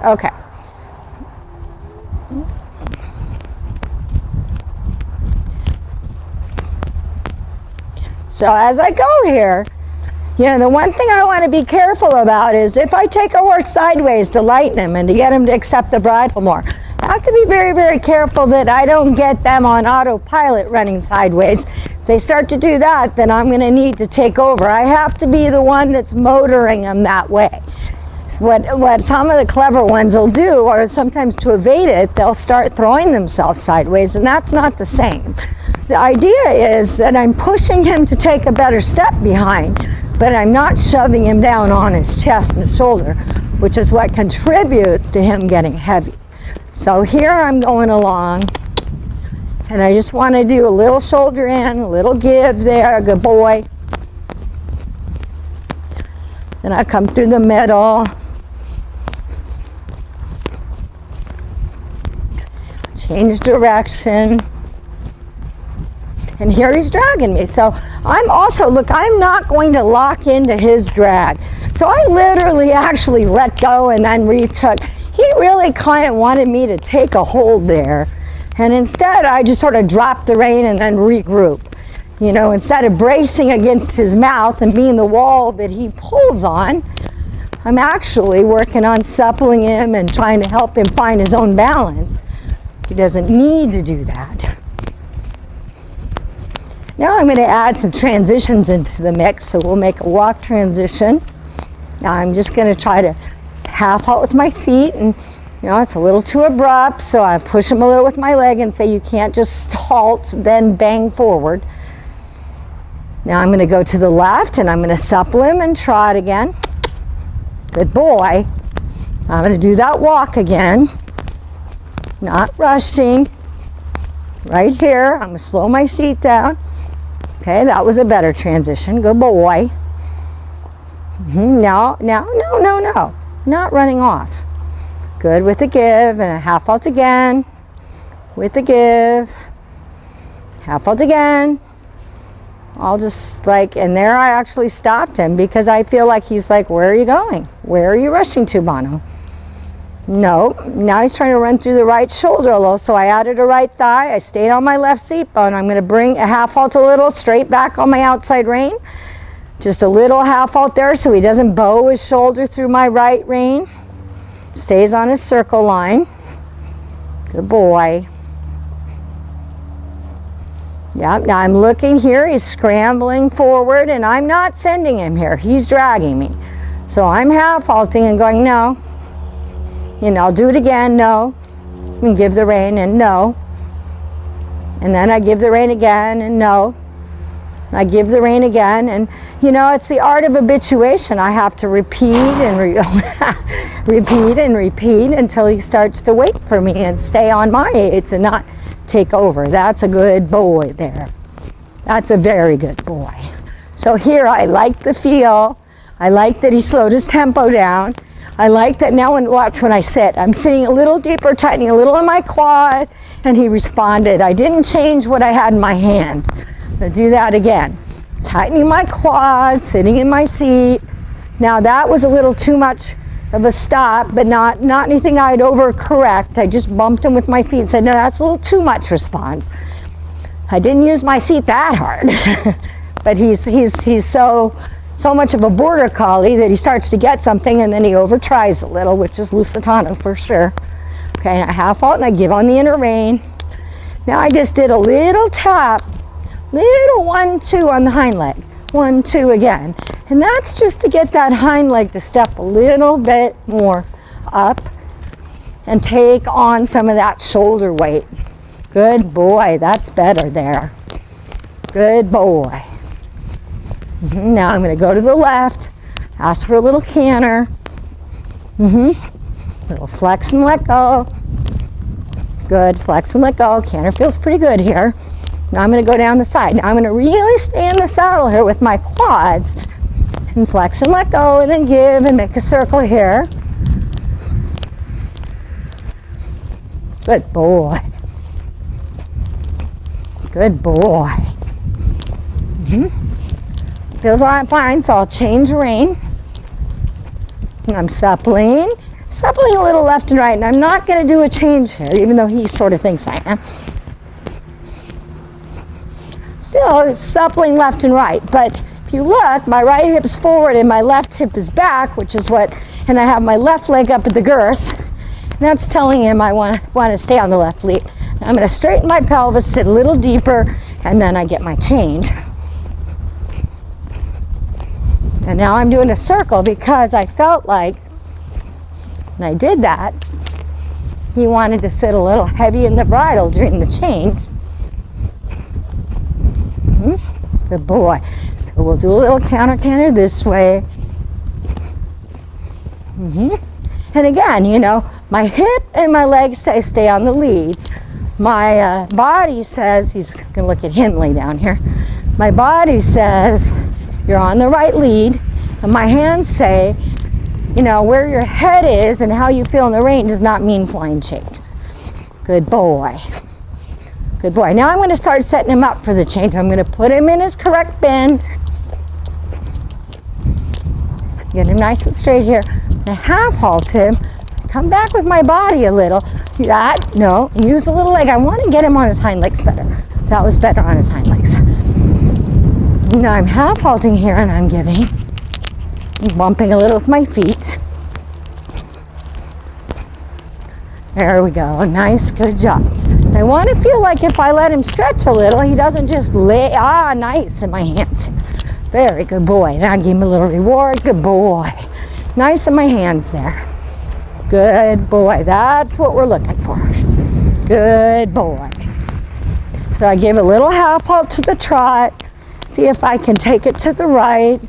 Okay. So as I go here, you know, the one thing I want to be careful about is if I take a horse sideways to lighten him and to get him to accept the bridle more, I have to be very, very careful that I don't get them on autopilot running sideways. If they start to do that, then I'm going to need to take over. I have to be the one that's motoring them that way. So what some of the clever ones will do, or sometimes to evade it, they'll start throwing themselves sideways, and that's not the same. The idea is that I'm pushing him to take a better step behind, but I'm not shoving him down on his chest and shoulder, which is what contributes to him getting heavy. So here I'm going along, and I just want to do a little shoulder in, a little give there, good boy. Then I come through the middle. Change direction. And here he's dragging me. So I'm also, look, I'm not going to lock into his drag. So I literally actually let go and then retook. He really kind of wanted me to take a hold there. And instead I just sort of dropped the rein and then regroup. You know, instead of bracing against his mouth and being the wall that he pulls on, I'm actually working on suppling him and trying to help him find his own balance. He doesn't need to do that. Now I'm going to add some transitions into the mix, so we'll make a walk transition. Now I'm just going to try to half halt with my seat, and you know, it's a little too abrupt, so I push him a little with my leg and say you can't just halt, then bang forward. Now I'm going to go to the left and I'm going to supple him and trot again. Good boy. I'm going to do that walk again. Not rushing. Right here, I'm going to slow my seat down. Okay, that was a better transition. Good boy. Now, no. Not running off. Good with the give and a half halt again. With the give. Half halt again. I'll just like, and there I actually stopped him because I feel like he's like, where are you going? Where are you rushing to, Bono? No, now he's trying to run through the right shoulder a little, so I added a right thigh. I stayed on my left seat bone. I'm going to bring a half halt a little straight back on my outside rein. Just a little half halt there so he doesn't bow his shoulder through my right rein. Stays on his circle line. Good boy. Yeah, now I'm looking here, he's scrambling forward and I'm not sending him here, he's dragging me. So I'm half halting and going, no. You know, I'll do it again, no. And give the rein and no. And then I give the rein again and no. I give the rein again, and you know, it's the art of habituation. I have to repeat and repeat and repeat until he starts to wait for me and stay on my aids and not take over. That's a good boy there. That's a very good boy. So here I like the feel. I like that he slowed his tempo down. I like that now, and watch when I sit. I'm sitting a little deeper, tightening a little in my quad, and he responded. I didn't change what I had in my hand. I'll do that again. Tightening my quad, sitting in my seat. Now that was a little too much of a stop, but not anything I'd overcorrect. I just bumped him with my feet and said, no, that's a little too much response. I didn't use my seat that hard. But he's so much of a border collie that he starts to get something and then he overtries a little, which is Lusitano for sure. Okay, and I half halt and I give on the inner rein. Now I just did a little tap, little 1-2 on the hind leg. 1-2 again. And that's just to get that hind leg to step a little bit more up and take on some of that shoulder weight. Good boy, that's better there. Good boy. Now I'm going to go to the left, ask for a little canter. Little flex and let go. Good, flex and let go. Canter feels pretty good here. Now I'm going to go down the side. Now I'm going to really stay in the saddle here with my quads and flex and let go and then give and make a circle here. Good boy. Good boy. Feels all right, fine, so I'll change rein. And I'm suppling suppling a little left and right, and I'm not going to do a change here, even though he sort of thinks I am. Still suppling left and right, but if you look, my right hip's forward and my left hip is back, which is what, and I have my left leg up at the girth, and that's telling him I want to stay on the left lead. I'm going to straighten my pelvis, sit a little deeper, and then I get my change. And now I'm doing a circle because I felt like, when I did that, he wanted to sit a little heavy in the bridle during the change. Good boy. So we'll do a little counter this way. And again, you know, my hip and my legs say stay on the lead. My body says, he's going to look at Hindley down here. My body says, you're on the right lead, and my hands say, you know, where your head is and how you feel in the rein does not mean flying change. Good boy. Good boy. Now I'm going to start setting him up for the change. I'm going to put him in his correct bend. Get him nice and straight here. And half halt him. Come back with my body a little. That, no, use a little leg. I want to get him on his hind legs better. That was better on his hind legs. Now I'm half halting here and I'm bumping a little with my feet. There we go. Nice, good job. I want to feel like if I let him stretch a little, he doesn't just lay, nice in my hands. Very good boy. Now give him a little reward. Good boy. Nice in my hands there. Good boy. That's what we're looking for. Good boy. So I give a little half halt to the trot. See if I can take it to the right.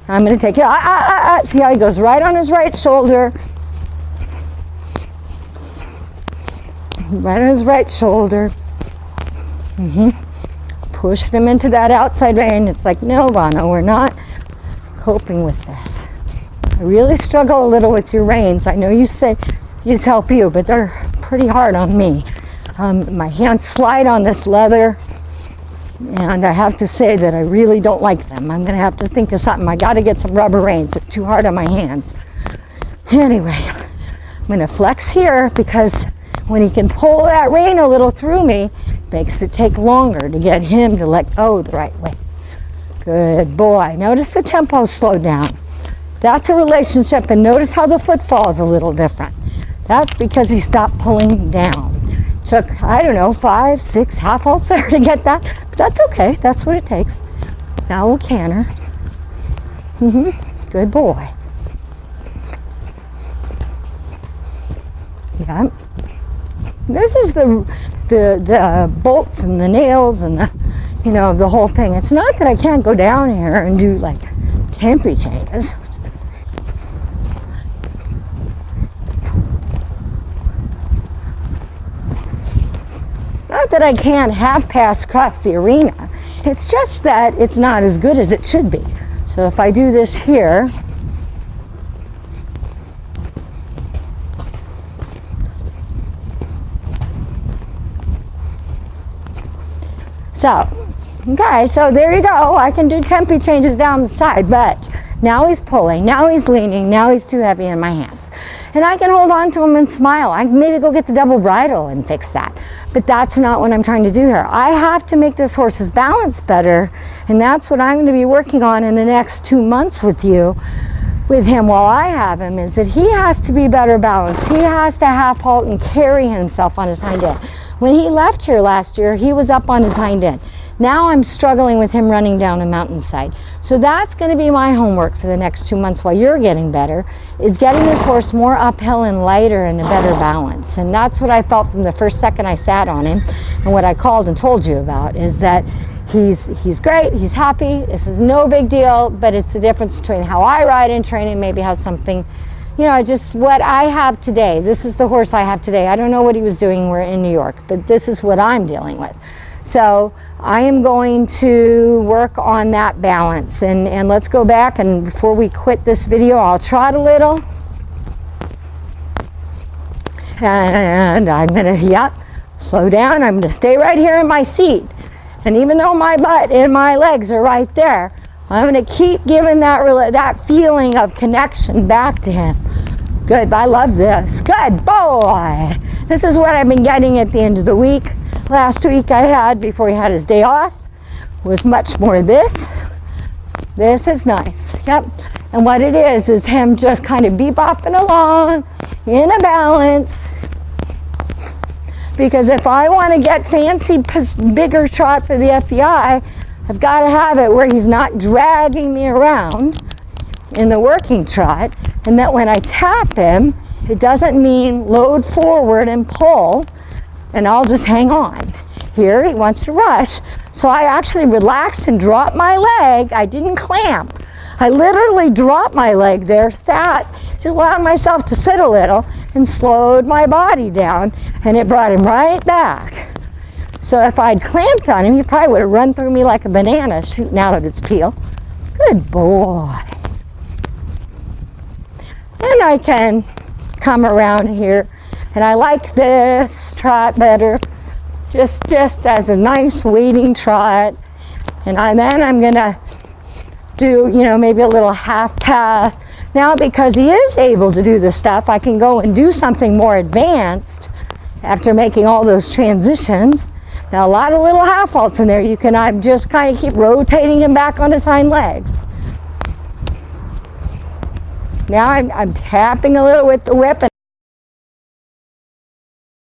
I'm going to take it. See how he goes right on his right shoulder. Right on his right shoulder. Push them into that outside rein. It's like, no, Bono, we're not coping with this. I really struggle a little with your reins. I know you say these help you, but they're pretty hard on me. My hands slide on this leather. And I have to say that I really don't like them. I'm going to have to think of something. I got to get some rubber reins. They're too hard on my hands. Anyway, I'm going to flex here because when he can pull that rein a little through me, makes it take longer to get him to let go the right way. Good boy. Notice the tempo slowed down. That's a relationship, and notice how the foot falls a little different. That's because he stopped pulling down. Took, I don't know, 5, 6 half halts there to get that, but that's okay. That's what it takes. Now we'll canter. Good boy. Yeah. This is the bolts and the nails and the, you know, the whole thing. It's not that I can't go down here and do like tempi changes. Not that I can't half pass across the arena. It's just that it's not as good as it should be. So if I do this here, so there you go. I can do tempi changes down the side, but now he's pulling, now he's leaning, now he's too heavy in my hands. And I can hold on to him and smile. I can maybe go get the double bridle and fix that. But that's not what I'm trying to do here. I have to make this horse's balance better, and that's what I'm going to be working on in the next 2 months with him while I have him, is that he has to be better balanced. He has to half halt and carry himself on his hind end. When he left here last year, he was up on his hind end. Now I'm struggling with him running down a mountainside. So that's going to be my homework for the next 2 months while you're getting better, is getting this horse more uphill and lighter and a better balance. And that's what I felt from the first second I sat on him, and what I called and told you about is that he's great, he's happy, this is no big deal, but it's the difference between how I ride and train and maybe how something, you know, just what I have today. This is the horse I have today. I don't know what he was doing when we were in New York, but this is what I'm dealing with. So I am going to work on that balance, and let's go back, and before we quit this video, I'll trot a little. And I'm gonna, slow down. I'm gonna stay right here in my seat. And even though my butt and my legs are right there, I'm gonna keep giving that feeling of connection back to him. Good, I love this. Good boy. This is what I've been getting at the end of the week. Last week I had, before he had his day off, was much more this. This is nice. Yep. And what it is him just kind of bebopping along in a balance. Because if I want to get fancy, bigger shot for the FBI, I've got to have it where he's not dragging me around in the working trot, and that when I tap him, it doesn't mean load forward and pull, and I'll just hang on. Here, he wants to rush, so I actually relaxed and dropped my leg. I didn't clamp. I literally dropped my leg there, sat, just allowed myself to sit a little, and slowed my body down, and it brought him right back. So if I'd clamped on him, he probably would have run through me like a banana shooting out of its peel. Good boy. Then I can come around here, and I like this trot better, just as a nice waiting trot. And then I'm gonna do, maybe a little half pass. Now, because he is able to do this stuff, I can go and do something more advanced after making all those transitions. Now, a lot of little half vaults in there. You can just kind of keep rotating him back on his hind legs. Now I'm tapping a little with the whip.